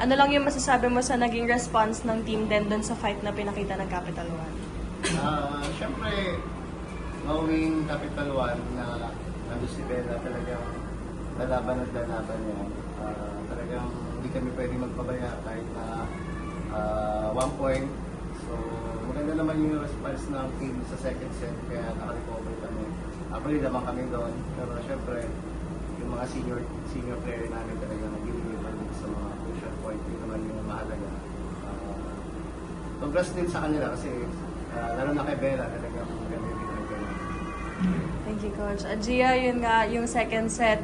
Ano lang yung masasabi mo sa naging response ng team din doon sa fight na pinakita ng Capital One? Siyempre, knowing Capital One na nandun si Bella, talagang lalaban at lalaban yan. Talagang hindi kami pwede magpabaya kahit na 1 point. So, maganda naman yung response ng team sa second set, kaya nakarecover kami. Actually, naman kami doon. Pero syempre, yung mga senior player namin talaga nag-deliver sa mga crucial point. Yun naman yung mahalaga. Congrats din sa kanila kasi lalo na kay Bella, talagang maganda yung pinagay. Thank you, Coach. Gia, yun nga, yung second set,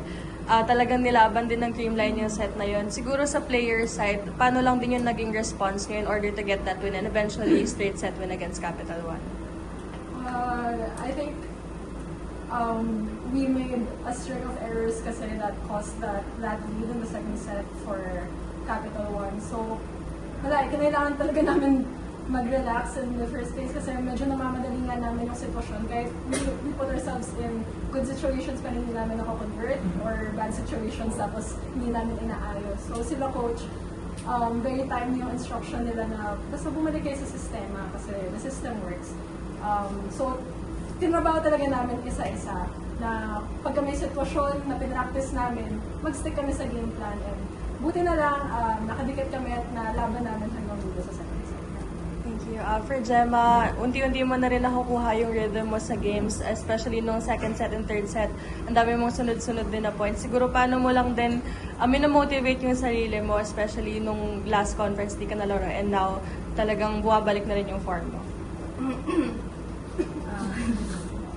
talagang nilaban din ng Creamline yung set na yun. Siguro sa player side, paano lang din yung naging response nyo in order to get that win and eventually straight set win against Capital One? I think we made a string of errors kasi that caused that lead in the second set for Capital One. So, kailangan talaga namin mag-relax in the first place kasi medyo namamadali nga namin yung sitwasyon. Kahit we put ourselves in good situations pa hindi namin nakakonvert or bad situations tapos hindi namin inaayos. So sila coach, very timely yung instruction nila na basta bumalik kayo sa sistema kasi the system works. So tinrabaho talaga namin isa-isa na pagka may sitwasyon na pinractice namin, mag-stick kami sa game plan and buti na lang nakadikit kami at nalaban namin hanggang dulo sa second set. Thank you. For Gemma, unti-unti mo na rin nakukuha yung rhythm mo sa games, especially nung second set and third set. Ang dami mong sunod-sunod din na points. Siguro paano mo lang din minomotivate yung sarili mo, especially nung last conference di ka nalaro and now talagang buwabalik na rin yung form mo.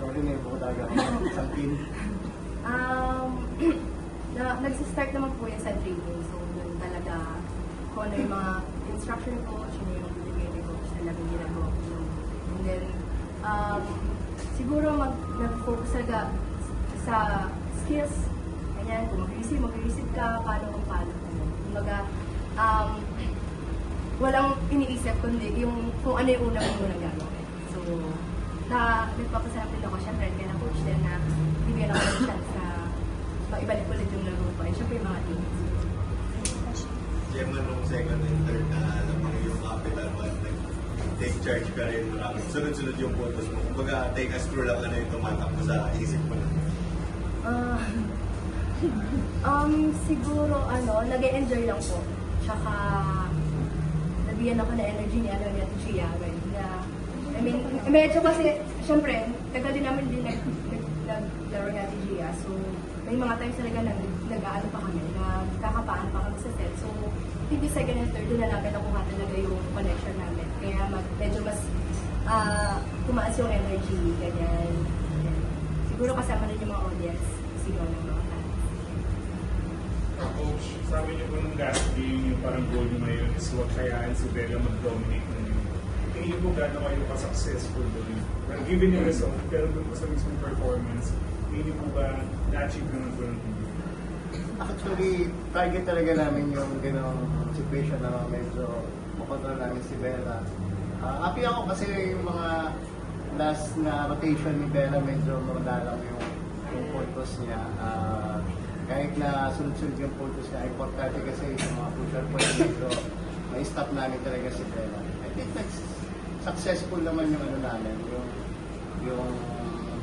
Sorry, may budaga ako sa team. Nagsistart naman po yan sa training. So, doon talaga kung ano yung mga instruction coach, ano yung bibigay ni coach, talagang ginagawa ko yun. And then, siguro nag-focus talaga sa skills. Ganyan, kung mag-receive ka, paano. Kumbaga, walang iniisip kundi yung kung ano yung unang gagawin. So, nagpapasarap din ako, syempre, kaya na coach din na bibigyan ako ng chance na maibalik ulit yung laro ko. And syempre, yung mga teams. Gemma, nung second and third na alam mo yung Capital One, take charge ka rin, maraming sunod-sunod yung photos mo. Kumbaga, take us through lang ano yung tumatakbo sa isip mo na. Siguro, nag-e-enjoy lang po. Tsaka, nabigyan ako na energy ni Gia. I mean, medyo kasi, syempre, tagal din namin din naglaro natin Gia. So, may mga times talaga nag-aano pa kami, nagkakapaan pa kami sa set. So, hindi second and third, doon na namin nakuha talaga yung connection namin. Kaya medyo mas tumaas yung energy, ganyan. Siguro kasama rin yung mga audience, sigaw ng mga fans. Coach, sabi niyo po nung last game, yung parang goal niyo ngayon is huwag kayaan si Bella mag-dominate ng game. Tingin po gano'n kayo ka-successful doon? Given yung result, pero doon po sa mismong performance, tingin po ba na-achieve naman po ng team? Actually, target talaga namin yung gano'ng situation na medyo makontrol namin si Bella. Happy ako kasi yung mga last na rotation ni Bella medyo madalang yung photos niya. Kahit na sunod-sunod yung photos niya, importante kasi sa mga crucial points medyo ma-stop namin talaga si Bella. I think successful naman yung ano namin, yung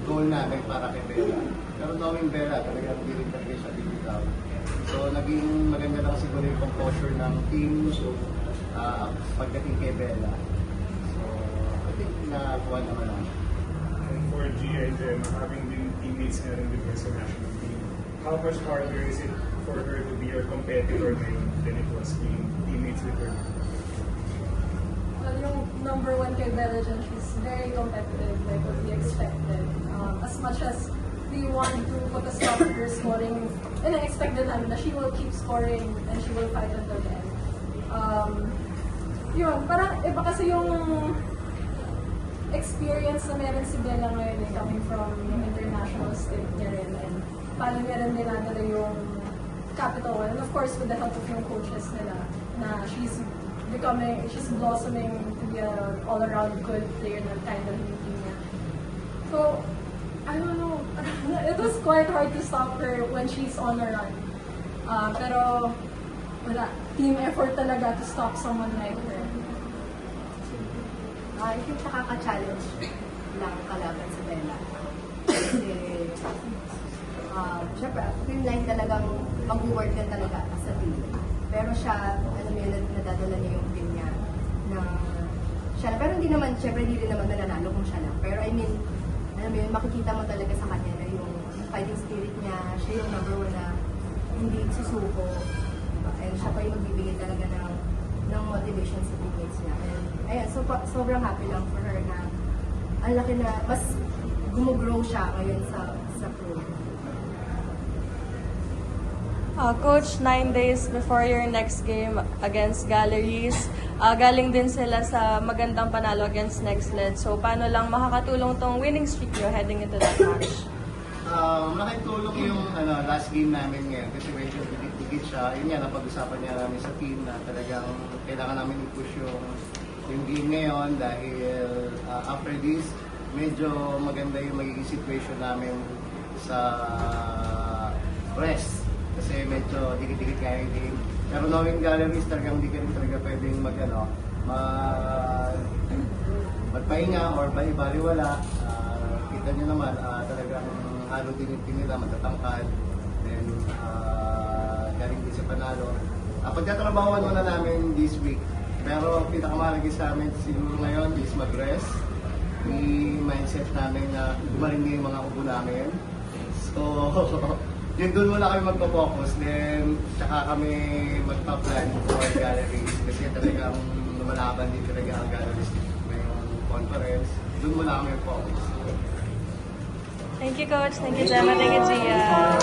goal namin para kay Bella. Pero knowing Bella, talaga hindi rin talaga siya bibitaw. So naging maganda lang siguro yung composure ng team pagdating kay Bella. So I think nakuha naman lang. And for Gia and Gemma, having been teammates na rin with her sa national team, how much harder is it for her to be your competitor ngayon than it was being teammates with her? Well, yung number one kay Bella dyan, she's very competitive, like what we expected. As much as we want to put a stop to her scoring, and I expected namin na she will keep scoring and she will fight until the end. Yun, parang iba kasi yung experience na meron si Bella ngayon coming from yung international state niya rin and paano niya rin dinadala yung Capital One. And of course, with the help of yung coaches nila, na she's blossoming to be an all-around good player na kind of yung team niya. So, I don't know, it was quite hard to stop her when she's on a run. Pero wala, team effort talaga to stop someone like her. I think nakaka-challenge lang kalaban si Bella. Kasi, syempre, film line talagang mag-work din talaga as a team. Pero siya, alam mo yun, nadadala niya yung team niya na siya, pero hindi naman, syempre hindi rin naman nananalo kung siya lang. Pero I mean, alam mo yun, makikita mo talaga sa kanya na yung fighting spirit niya, siya yung number one na hindi susuko. And siya pa yung magbibigay talaga ng motivation sa teammates niya. And ayan, so sobrang happy lang for her na ang laki na, mas gumugrow siya ngayon sa pro. Coach, 9 days before your next game against Galleries, galing din sila sa magandang panalo against Nextlet. So, paano lang makakatulong tong winning streak nyo heading into that match? Nakitulong yung last game namin ngayon kasi medyo dikit siya. Yun nga, napag-usapan niya namin sa team na talagang kailangan namin i-push yung game ngayon dahil after this, medyo maganda yung magiging situation namin sa rest. Kasi medyo dikit-dikit kaya yung game. Pero knowing Galleries, talagang hindi ka rin talaga pwedeng magpahinga or baliwala. Kita nyo naman, talagang halo din nila, matatangkad. Then, galing din sa panalo. Pagtatrabahoan muna namin this week. Pero pinakamahalaga sa amin siguro ngayon is mag-rest. I-mindset namin na gumaling din yung mga ubo namin. So, yun doon muna kami magpo-focus. Then, tsaka kami magpa-plan for Galleries. Kasi talagang lumalaban din talaga ang Galleries ngayong conference. Doon muna kami focus. Thank you, Coach. Thank you, Gemma. Thank you, Gia.